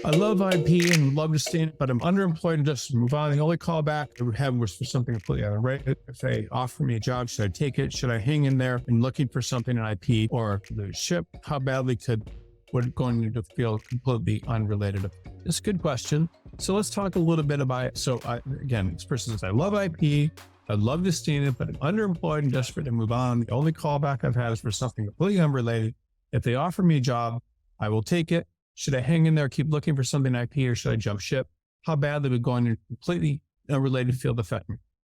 I love IP and love to stay in it, but I'm underemployed and just move on. The only callback I would have was for something completely unrelated. If they offer me a job, should I take it? Should I hang in there and looking for something in IP or the ship? How badly would it going to feel completely unrelated? It's a good question. So let's talk a little bit about it. So again, this person says, I love IP. I'd love to stay in it, but I'm underemployed and desperate to move on. The only callback I've had is for something completely unrelated. If they offer me a job, I will take it. Should I hang in there, keep looking for something IP, or should I jump ship? How badly would going in a completely unrelated field affect me?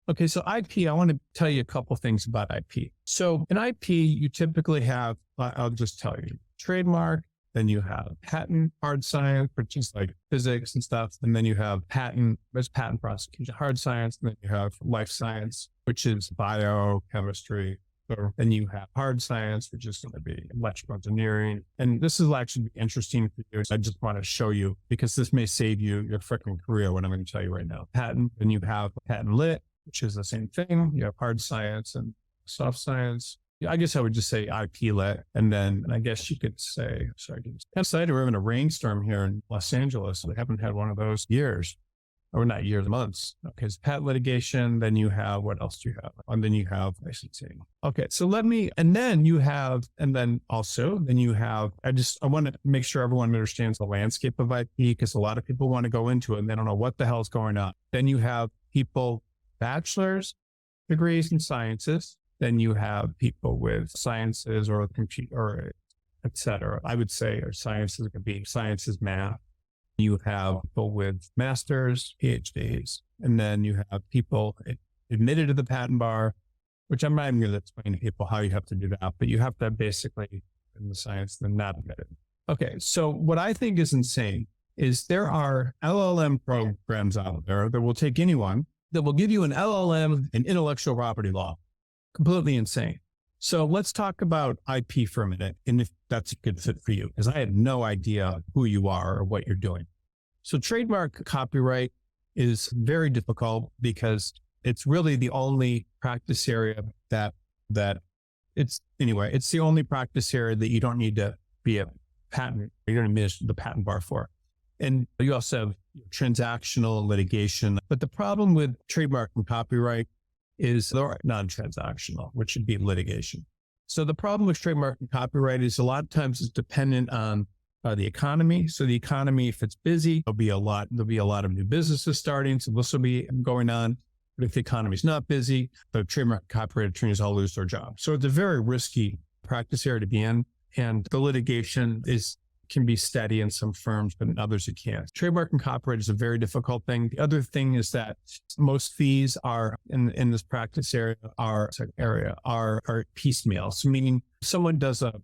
Okay, so IP, I want to tell you a couple things about IP. So in IP, you typically have, I'll just tell you, trademark, then you have patent, hard science, which is like physics and stuff. And then you have there's patent prosecution, hard science. And then you have life science, which is biochemistry. Then you have hard science, which is going to be electrical engineering. And this is actually interesting for you. I just want to show you because this may save you your freaking career, what I'm going to tell you right now. Patent, then you have patent lit, which is the same thing. You have hard science and soft science. I guess I would just say IP lit. And then I guess you could say, sorry, I'm excited. We're having a rainstorm here in Los Angeles. We haven't had one of those years. Or not years, months. Okay, it's patent litigation. Then you have, what else do you have? And then you have licensing. Okay, so then you have, then you have, I want to make sure everyone understands the landscape of IP because a lot of people want to go into it and they don't know what the hell's going on. Then you have people, bachelor's degrees in sciences. Then you have people with sciences or computer, or et cetera. I would say, or sciences could be sciences, math. You have people with masters, PhDs, and then you have people admitted to the patent bar, which I'm not even going to explain to people how you have to do that, but you have to basically in the science, then not admitted. Okay, so what I think is insane is there are LLM programs out there that will take anyone that will give you an LLM in intellectual property law. Completely insane. So let's talk about IP for a minute, and if that's a good fit for you, because I had no idea who you are or what you're doing. So trademark copyright is very difficult because it's really the only practice area it's the only practice area that you don't need to be a patent, you don't need the patent bar for. And you also have transactional litigation. But the problem with trademark and copyright is they're non-transactional, which should be litigation. So the problem with trademark and copyright is a lot of times it's dependent on the economy. So the economy, if it's busy, there'll be a lot of new businesses starting. So this will be going on. But if the economy is not busy, the trademark and copyright attorneys all lose their jobs. So it's a very risky practice area to be in. And the litigation can be steady in some firms, but in others it can't. Trademark and copyright is a very difficult thing. The other thing is that most fees are in this practice area are piecemeal. So meaning someone does a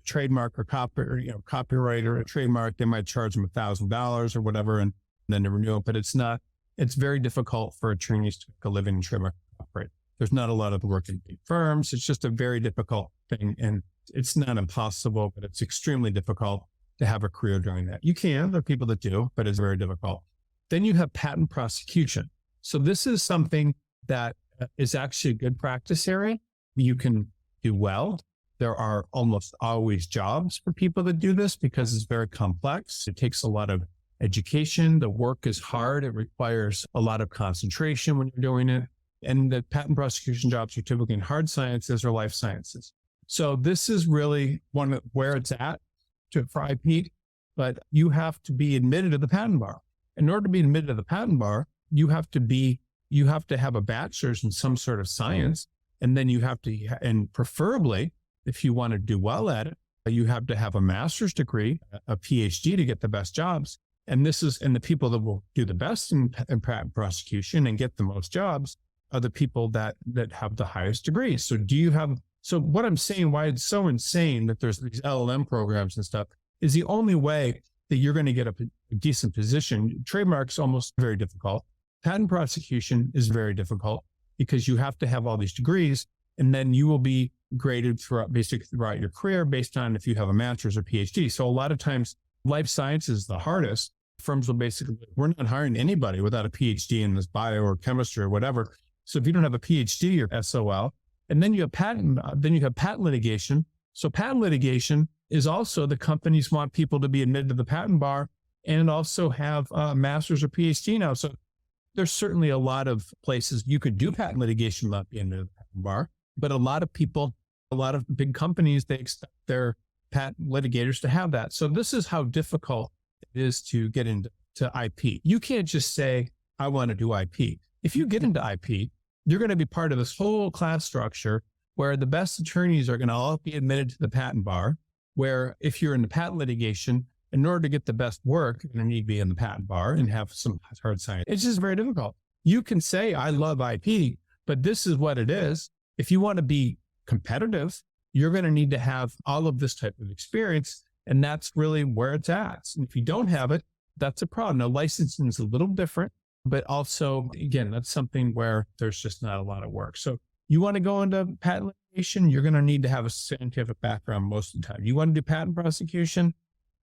trademark or copyright or a trademark, they might charge them $1,000 or whatever, and then they renew it. But it's very difficult for attorneys to make a living in trademark and copyright. There's not a lot of work in big firms. It's just a very difficult thing, and it's not impossible, but it's extremely difficult to have a career doing that. There are people that do, but it's very difficult. Then you have patent prosecution. So this is something that is actually a good practice area. You can do well. There are almost always jobs for people that do this because it's very complex. It takes a lot of education. The work is hard. It requires a lot of concentration when you're doing it. And the patent prosecution jobs are typically in hard sciences or life sciences. So this is really where it's at for IP, but you have to be admitted to the patent bar. In order to be admitted to the patent bar, you have to have a bachelor's in some sort of science. And then and preferably, if you want to do well at it, you have to have a master's degree, a PhD to get the best jobs. And the people that will do the best in patent prosecution and get the most jobs are the people that have the highest degrees. So what I'm saying, why it's so insane that there's these LLM programs and stuff, is the only way that you're going to get a decent position. Trademark's almost very difficult. Patent prosecution is very difficult because you have to have all these degrees, and then you will be graded throughout your career based on if you have a master's or PhD. So a lot of times, life science is the hardest. Firms will we're not hiring anybody without a PhD in this bio or chemistry or whatever. So if you don't have a PhD, you're SOL. And then you have patent litigation. So patent litigation is also the companies want people to be admitted to the patent bar and also have a master's or PhD now. So there's certainly a lot of places you could do patent litigation without being in the patent bar, but a lot of people, a lot of big companies, they expect their patent litigators to have that. So this is how difficult it is to get into IP. You can't just say, I want to do IP. If you get into IP, you're going to be part of this whole class structure where the best attorneys are going to all be admitted to the patent bar, where if you're in the patent litigation, in order to get the best work, you're going to need to be in the patent bar and have some hard science. It's just very difficult. You can say, I love IP, but this is what it is. If you want to be competitive, you're going to need to have all of this type of experience. And that's really where it's at. And if you don't have it, that's a problem. Now, licensing is a little different, but also, again, that's something where there's just not a lot of work. So you want to go into patent litigation, you're going to need to have a scientific background most of the time. You want to do patent prosecution,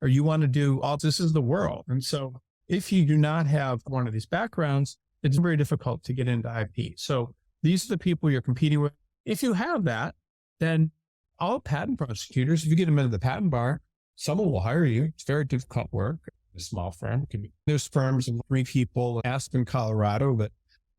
or you want to do all this is the world. And so if you do not have one of these backgrounds, it's very difficult to get into IP. So these are the people you're competing with. If you have that, then all patent prosecutors, if you get them into the patent bar, someone will hire you. It's very difficult work. A small firm can be. There's firms of 3 people in Aspen, Colorado that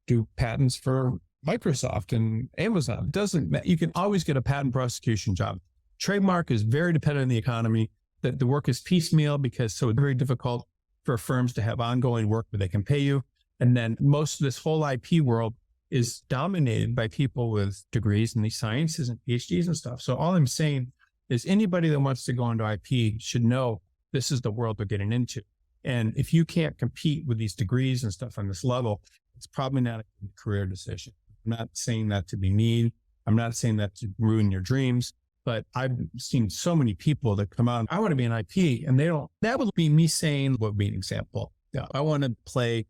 do patents for Microsoft and Amazon. It doesn't matter. You can always get a patent prosecution job. Trademark is very dependent on the economy. That the work is piecemeal so it's very difficult for firms to have ongoing work where they can pay you. And then most of this whole IP world is dominated by people with degrees in these sciences and PhDs and stuff. So all I'm saying is anybody that wants to go into IP should know this is the world they're getting into. And if you can't compete with these degrees and stuff on this level, it's probably not a good career decision. I'm not saying that to be mean. I'm not saying that to ruin your dreams, but I've seen so many people that come out, I want to be an IP, and they don't. That would be me saying, what would be an example? Yeah, I want to play,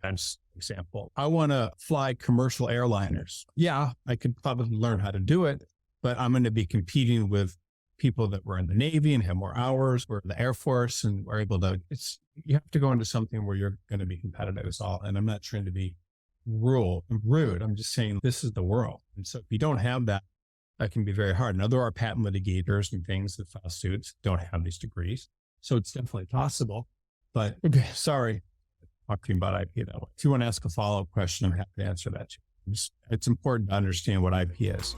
example, I want to fly commercial airliners. Yeah, I could probably learn how to do it, but I'm going to be competing with people that were in the Navy and have more hours, were in the Air Force and were able to, you have to go into something where you're going to be competitive as all. And I'm not trying to be rude. I'm just saying this is the world. And so if you don't have that, that can be very hard. Now there are patent litigators and things that file suits don't have these degrees. So it's definitely possible, but okay, sorry, talking about IP that way. If you want to ask a follow-up question, I'm happy to answer that too. It's important to understand what IP is.